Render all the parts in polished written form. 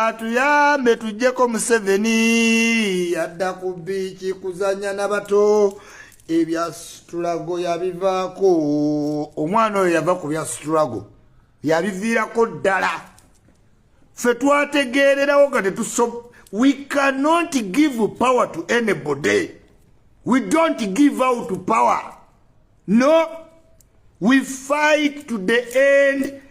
atuyambe tujjeko Museveni yadda ku biiki kuzanya n'abato ebya struggle yabivaako. Omwana oyo yava ku bya struggle yabiviirako ddala. Ffe twategeererawo nga we cannot give power to anybody. We don't give out power. No, we fight to the end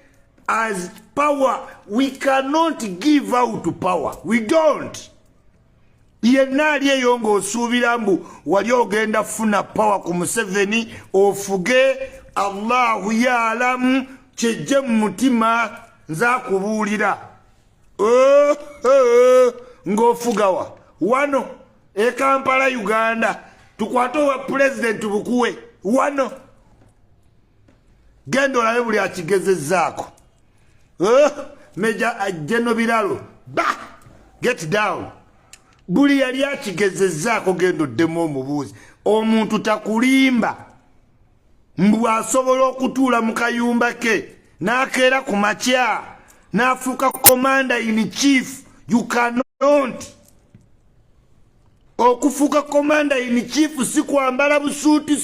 as power. We cannot give out power. We don't. Yenna ali eyo ng'osuubira mbu wali ogenda funa power ku Museveni ofuge. Allahu ya'lamu kyejje mu mutima nze akubuulira. Ng'ofugawa wano e Kampala Uganda tukwate owa president bukuwe wano genda olabe buli akigezezzaako. Meja General Biralo get down. Buli yali akigezezzaako genda oddemu omubuuzi. Omuntu takulimba mbu asobola okutuula mu kayumba ke n'akeera ku makya n'afuuka commander in chief. You cannot. Okufuuka commander in chief si kwambala busuuti,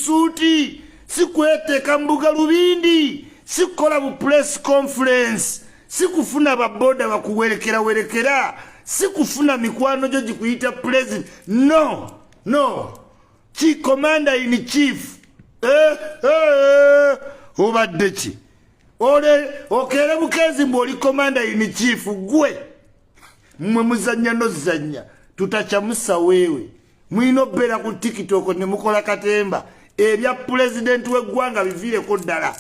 si kweteeka mbuga lubindi, si kukola bu press conference, si kufuna baboda bakuwerekera, si kufuna mikwano gyo gikuyita president. No. Chi commander in chief. Obadde ki? Okere bukezi mboli commander in chief gwe. Mwe muzanya nozanya. Tutachamusa wewe. Mwino bera ku TikTok ne mukola katemba. Ebya president w'eggwanga biviireko ddala.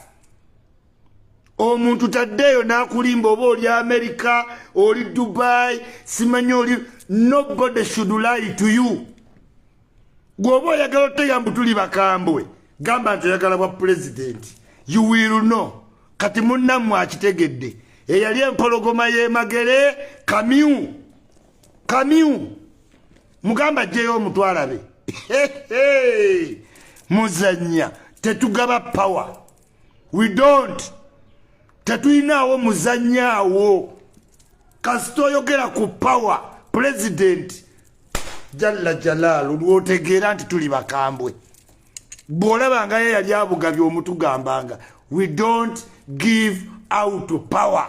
Omuntu taddeyo n'akulimba oba oli America, oli Dubai, simanyi oli. Nobody should lie to you. Gwoba oyagala oteyambu tuli bakambwe. Gamba nti oyagala bwa president. You will know. Kati munnammwe akitegedde. Eyali empologoma y'emagere Kamiu. Mugamba jeyo omutwalabe. Muzanya. Tetugaba power. We don't. Tetuyinaawo muzanyaawo. Kasito oyogera ku power. President. Jalla Jalalu. Lwotegeera nti tuli bakambwe. Bw'olabanga ye yali abugabye omutugambanga. We don't give out power.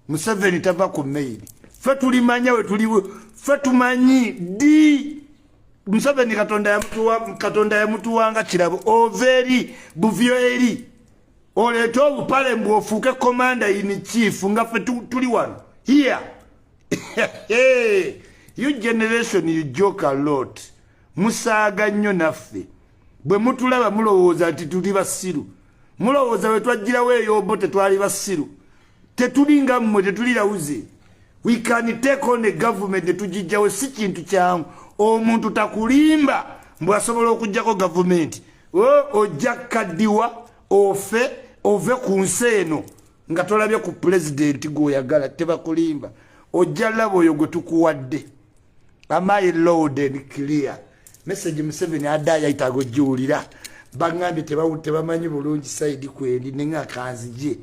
Museveni tava ku mail. Ffe tulimanya we tuliwe. Ffe tumanyi di. Museveni katonda yamutuwanga kirabo. Overi buvyo eri. Oleeta obupale mbu ofuuke commander in chief nga ffe tuli wano. Here. You generation you joke a lot. Musaaga nnyo naffe. Bwe mutulaba mulowooza nti tuli basiru. Mulowooza we twajjirawo eyombo tetwali basiru. Tetulinga mmwe tetulirauze. We can take on a government netugijjawo si kintu kyangu. Omuntu takulimba mbu asobola okuggyako government. Ojja kaddiwa ove ku nsi eno nga tolabye ku president gw'oyagala tebakulimba. Ojja laba oyo gwe tukuwadde. Am I loud and clear? Message Museveni adaya itago jiwulira. Bangambye tebamanyi bulungi side kweli nenga kanzije.